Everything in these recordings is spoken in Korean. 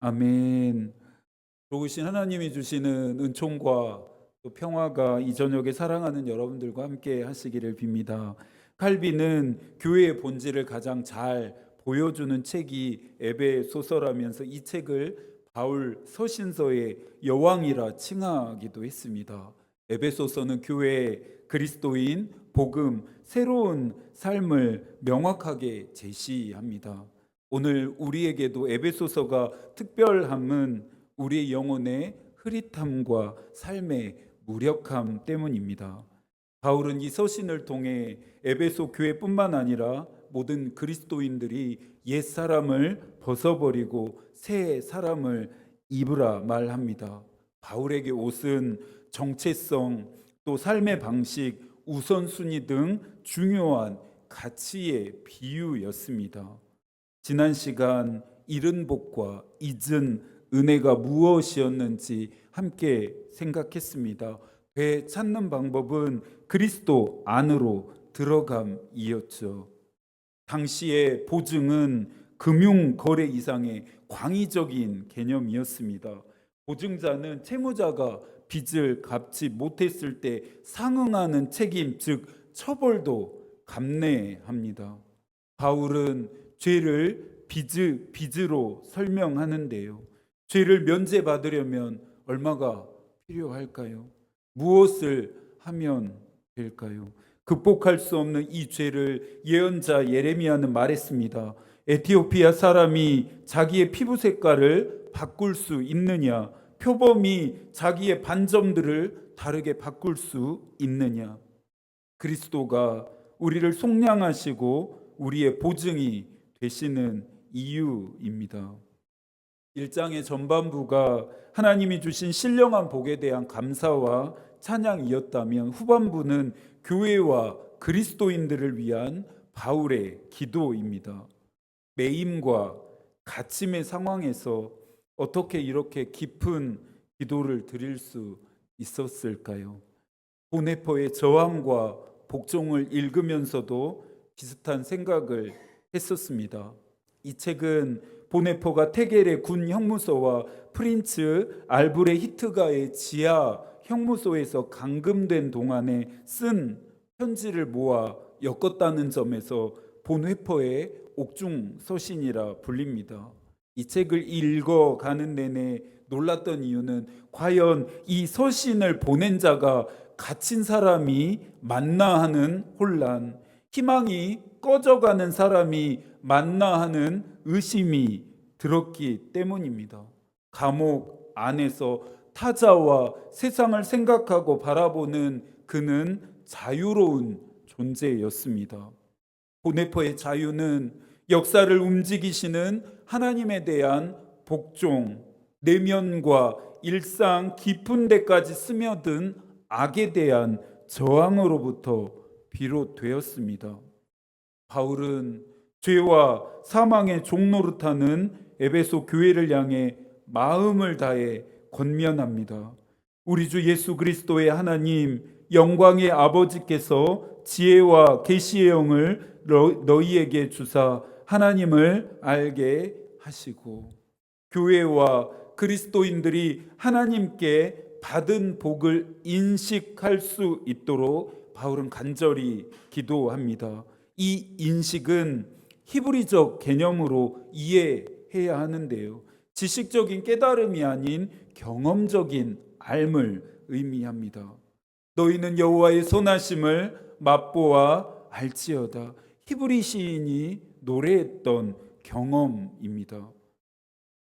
아멘. 좋으신 하나님이 주시는 은총과 또 평화가 이 저녁에 사랑하는 여러분들과 함께 하시기를 빕니다. 칼빈은 교회의 본질을 가장 잘 보여주는 책이 에베소서라면서 이 책을 바울 서신서의 여왕이라 칭하기도 했습니다. 에베소서는 교회의 그리스도인, 복음, 새로운 삶을 명확하게 제시합니다. 오늘 우리에게도 에베소서가 특별함은 우리의 영혼의 흐릿함과 삶의 무력함 때문입니다. 바울은 이 서신을 통해 에베소 교회뿐만 아니라 모든 그리스도인들이 옛 사람을 벗어버리고 새 사람을 입으라 말합니다. 바울에게 옷은 정체성, 또 삶의 방식, 우선순위 등 중요한 가치의 비유였습니다. 지난 시간 잃은 복과 잊은 은혜가 무엇이었는지 함께 생각했습니다. 되찾는 방법은 그리스도 안으로 들어감이었죠. 당시의 보증은 금융 거래 이상의 광의적인 개념이었습니다. 보증자는 채무자가 빚을 갚지 못했을 때 상응하는 책임, 즉 처벌도 감내합니다. 바울은 죄를 빚으로 설명하는데요. 죄를 면제받으려면 얼마가 필요할까요? 무엇을 하면 될까요? 극복할 수 없는 이 죄를 예언자 예레미야는 말했습니다. 에티오피아 사람이 자기의 피부 색깔을 바꿀 수 있느냐? 표범이 자기의 반점들을 다르게 바꿀 수 있느냐? 그리스도가 우리를 속량하시고 우리의 보증이 되시는 이유입니다. 1장의 전반부가 하나님이 주신 신령한 복에 대한 감사와 찬양이었다면 후반부는 교회와 그리스도인들을 위한 바울의 기도입니다. 매임과 갇힘의 상황에서 어떻게 이렇게 깊은 기도를 드릴 수 있었을까요? 보네포의 저항과 복종을 읽으면서도 비슷한 생각을 했었습니다. 이 책은 보네포가 테겔의 군 형무소와 프린츠 알브레 히트가의 지하 형무소에서 감금된 동안에 쓴 편지를 모아 엮었다는 점에서 보네포의 옥중 서신이라 불립니다. 이 책을 읽어가는 내내 놀랐던 이유는 과연 이 서신을 보낸 자가 갇힌 사람이 맞나 하는 혼란, 희망이 꺼져가는 사람이 맞나 하는 의심이 들었기 때문입니다. 감옥 안에서 타자와 세상을 생각하고 바라보는 그는 자유로운 존재였습니다. 보네포의 자유는 역사를 움직이시는 하나님에 대한 복종, 내면과 일상 깊은 데까지 스며든 악에 대한 저항으로부터 비롯되었습니다. 바울은 죄와 사망의 종노릇하는 에베소 교회를 향해 마음을 다해 권면합니다. 우리 주 예수 그리스도의 하나님 영광의 아버지께서 지혜와 계시의 영을 너희에게 주사 하나님을 알게 하시고 교회와 그리스도인들이 하나님께 받은 복을 인식할 수 있도록 바울은 간절히 기도합니다. 이 인식은 히브리적 개념으로 이해해야 하는데요. 지식적인 깨달음이 아닌 경험적인 알을 의미합니다. 너희는 여호와의 선하심을 맛보아 알지어다. 히브리 시인이 노래했던 경험입니다.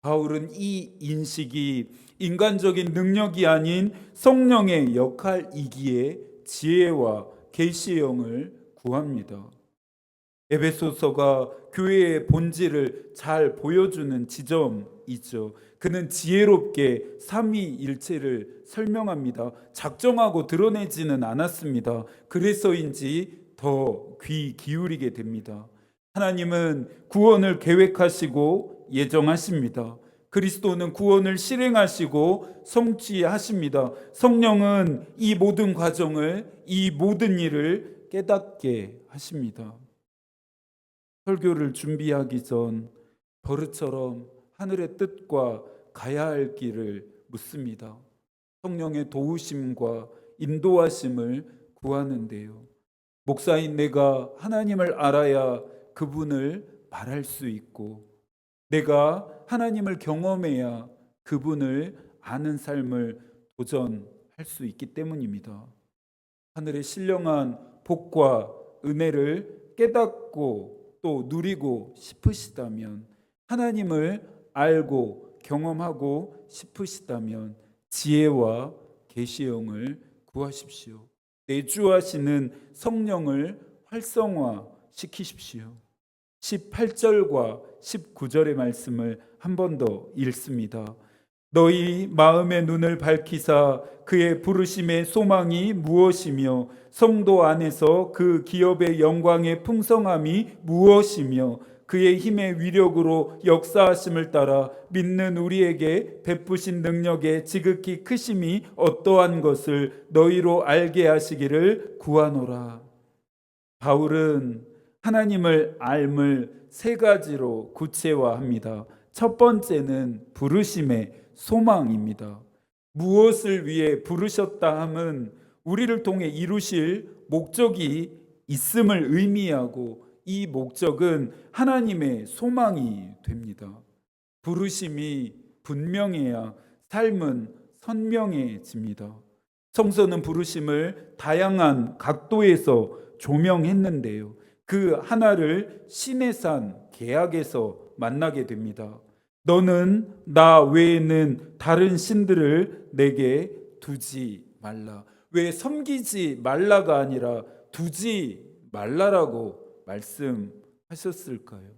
바울은 이 인식이 인간적인 능력이 아닌 성령의 역할이기에 지혜와 계시의 영을 구합니다. 에베소서가 교회의 본질을 잘 보여주는 지점이죠. 그는 지혜롭게 삼위일체를 설명합니다. 작정하고 드러내지는 않았습니다. 그래서인지 더 귀 기울이게 됩니다. 하나님은 구원을 계획하시고 예정하십니다. 그리스도는 구원을 실행하시고 성취하십니다. 성령은 이 모든 과정을, 이 모든 일을 깨닫게 하십니다. 설교를 준비하기 전 버릇처럼 하늘의 뜻과 가야 할 길을 묻습니다. 성령의 도우심과 인도하심을 구하는데요. 목사인 내가 하나님을 알아야 그분을 말할 수 있고, 내가 하나님을 경험해야 그분을 아는 삶을 도전할 수 있기 때문입니다. 하늘의 신령한 복과 은혜를 깨닫고 또 누리고 싶으시다면, 하나님을 알고 경험하고 싶으시다면 지혜와 계시형을 구하십시오. 내주하시는 성령을 활성화시키십시오. 18절과 19절의 말씀을 한 번 더 읽습니다. 너희 마음의 눈을 밝히사 그의 부르심의 소망이 무엇이며 성도 안에서 그 기업의 영광의 풍성함이 무엇이며 그의 힘의 위력으로 역사하심을 따라 믿는 우리에게 베푸신 능력의 지극히 크심이 어떠한 것을 너희로 알게 하시기를 구하노라. 바울은 하나님을 알물 세 가지로 구체화합니다. 첫 번째는 부르심의 소망입니다. 무엇을 위해 부르셨다 함은 우리를 통해 이루실 목적이 있음을 의미하고, 이 목적은 하나님의 소망이 됩니다. 부르심이 분명해야 삶은 선명해집니다. 성서는 부르심을 다양한 각도에서 조명했는데요. 그 하나를 시내산 계약에서 만나게 됩니다. 너는 나 외에는 다른 신들을 내게 두지 말라. 왜 섬기지 말라가 아니라 두지 말라라고 말씀하셨을까요?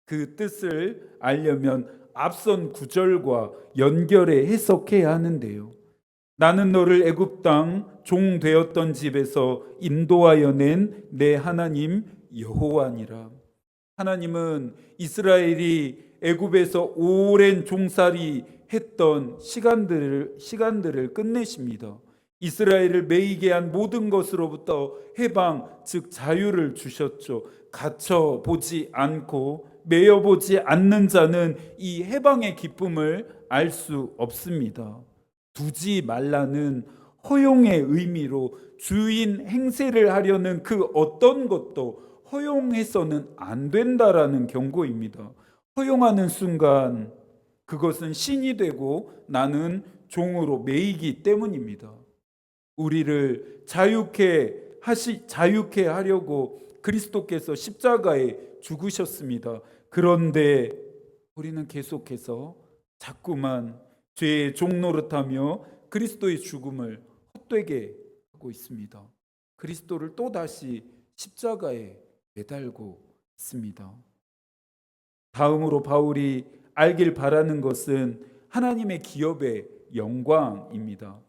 그 뜻을 알려면 앞선 구절과 연결해 해석해야 하는데요. 나는 너를 애굽 땅 종 되었던 집에서 인도하여 낸 내 하나님 여호와니라. 하나님은 이스라엘이 애굽에서 오랜 종살이 했던 시간들을 끝내십니다. 이스라엘을 매이게 한 모든 것으로부터 해방, 즉 자유를 주셨죠. 갇혀 보지 않고 매여 보지 않는 자는 이 해방의 기쁨을 알 수 없습니다. 두지 말라는 허용의 의미로 주인 행세를 하려는 그 어떤 것도 허용해서는 안 된다라는 경고입니다. 허용하는 순간 그것은 신이 되고 나는 종으로 매이기 때문입니다. 우리를 자유케 하려고 그리스도께서 십자가에 죽으셨습니다. 그런데 우리는 계속해서 자꾸만 죄의 종노릇하며 그리스도의 죽음을 헛되게 하고 있습니다. 그리스도를 또다시 십자가에 매달고 있습니다. 다음으로 바울이 알길 바라는 것은 하나님의 기업의 영광입니다.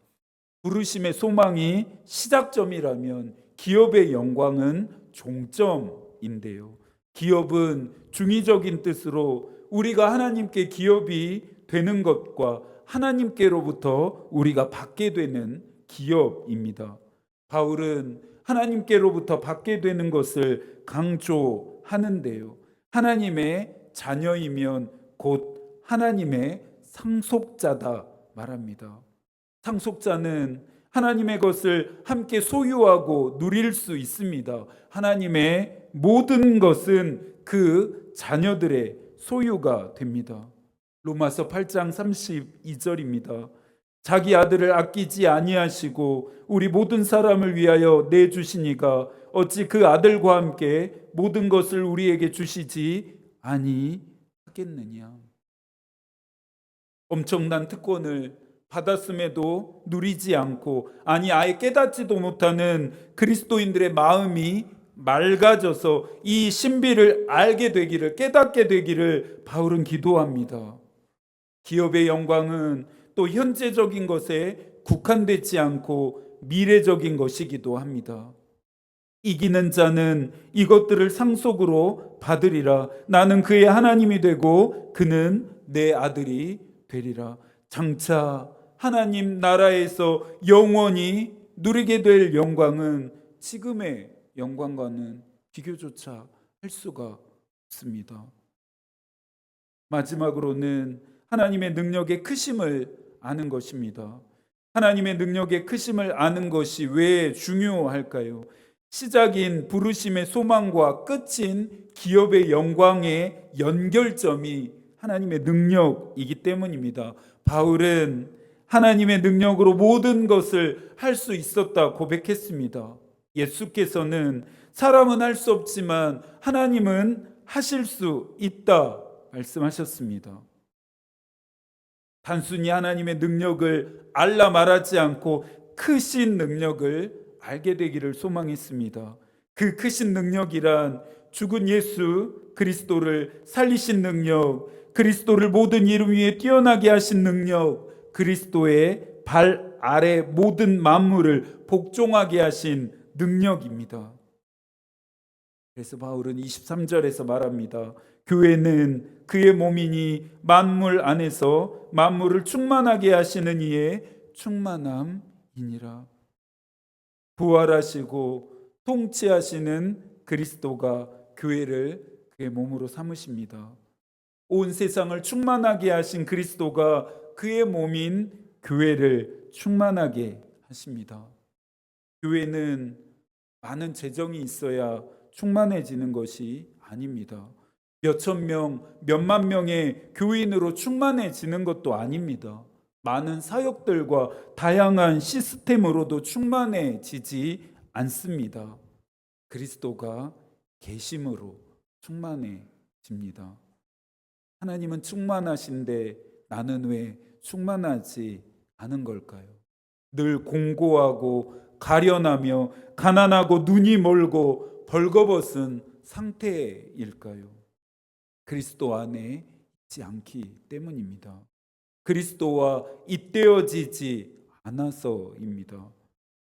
부르심의 소망이 시작점이라면 기업의 영광은 종점인데요. 기업은 중의적인 뜻으로 우리가 하나님께 기업이 되는 것과 하나님께로부터 우리가 받게 되는 기업입니다. 바울은 하나님께로부터 받게 되는 것을 강조하는데요. 하나님의 자녀이면 곧 하나님의 상속자다 말합니다. 상속자는 하나님의 것을 함께 소유하고 누릴 수 있습니다. 하나님의 모든 것은 그 자녀들의 소유가 됩니다. 로마서 8장 32절입니다. 자기 아들을 아끼지 아니하시고 우리 모든 사람을 위하여 내주시니가 어찌 그 아들과 함께 모든 것을 우리에게 주시지 아니하겠느냐. 엄청난 특권을 받았음에도 누리지 않고, 아니 아예 깨닫지도 못하는 그리스도인들의 마음이 맑아져서 이 신비를 알게 되기를, 깨닫게 되기를 바울은 기도합니다. 기업의 영광은 또 현재적인 것에 국한되지 않고 미래적인 것이기도 합니다. 이기는 자는 이것들을 상속으로 받으리라. 나는 그의 하나님이 되고 그는 내 아들이 되리라. 장차 하나님 나라에서 영원히 누리게 될 영광은 지금의 영광과는 비교조차 할 수가 없습니다. 마지막으로는 하나님의 능력의 크심을 아는 것입니다. 하나님의 능력의 크심을 아는 것이 왜 중요할까요? 시작인 부르심의 소망과 끝인 기업의 영광의 연결점이 하나님의 능력이기 때문입니다. 바울은 하나님의 능력으로 모든 것을 할 수 있었다 고백했습니다. 예수께서는 사람은 할 수 없지만 하나님은 하실 수 있다 말씀하셨습니다. 단순히 하나님의 능력을 알라 말하지 않고 크신 능력을 알게 되기를 소망했습니다. 그 크신 능력이란 죽은 예수 그리스도를 살리신 능력, 그리스도를 모든 이름 위에 뛰어나게 하신 능력, 그리스도의 발 아래 모든 만물을 복종하게 하신 능력입니다. 그래서 바울은 23절에서 말합니다. 교회는 그의 몸이니 만물 안에서 만물을 충만하게 하시는 이의 충만함이니라. 부활하시고 통치하시는 그리스도가 교회를 그의 몸으로 삼으십니다. 온 세상을 충만하게 하신 그리스도가 그의 몸인 교회를 충만하게 하십니다. 교회는 많은 재정이 있어야 충만해지는 것이 아닙니다. 몇천 명, 몇만 명의 교인으로 충만해지는 것도 아닙니다. 많은 사역들과 다양한 시스템으로도 충만해지지 않습니다. 그리스도가 계심으로 충만해집니다. 하나님은 충만하신데 나는 왜 충만하지 않은 걸까요? 늘 공고하고 가련하며 가난하고 눈이 멀고 벌거벗은 상태일까요? 그리스도 안에 있지 않기 때문입니다. 그리스도와 잇대어지지 않아서입니다.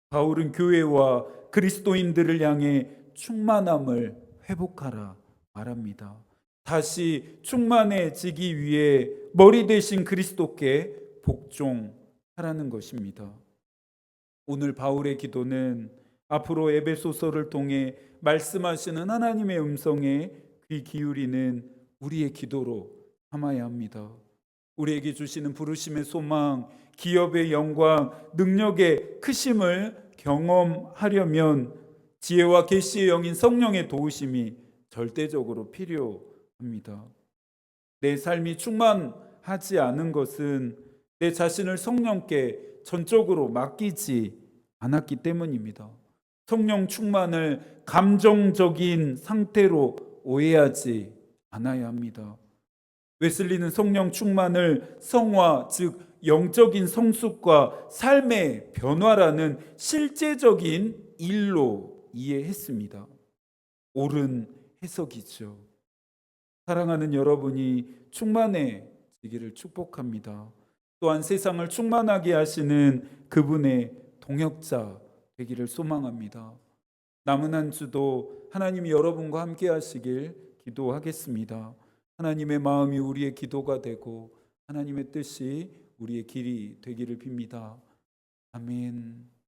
바울은 교회와 그리스도인들을 향해 충만함을 회복하라 말합니다. 다시 충만해지기 위해 머리 대신 그리스도께 복종하라는 것입니다. 오늘 바울의 기도는 앞으로 에베소서를 통해 말씀하시는 하나님의 음성에 귀 기울이는 우리의 기도로 삼아야 합니다. 우리에게 주시는 부르심의 소망, 기업의 영광, 능력의 크심을 경험하려면 지혜와 계시의 영인 성령의 도우심이 절대적으로 필요합니다. 내 삶이 충만하지 않은 것은 내 자신을 성령께 전적으로 맡기지 않았기 때문입니다. 성령 충만을 감정적인 상태로 오해하지 않아야 합니다. 웨슬리는 성령 충만을 성화, 즉 영적인 성숙과 삶의 변화라는 실제적인 일로 이해했습니다. 옳은 해석이죠. 사랑하는 여러분이 충만해지기를 축복합니다. 또한 세상을 충만하게 하시는 그분의 동역자 되기를 소망합니다. 남은 한 주도 하나님이 여러분과 함께 하시길 기도하겠습니다. 하나님의 마음이 우리의 기도가 되고 하나님의 뜻이 우리의 길이 되기를 빕니다. 아멘.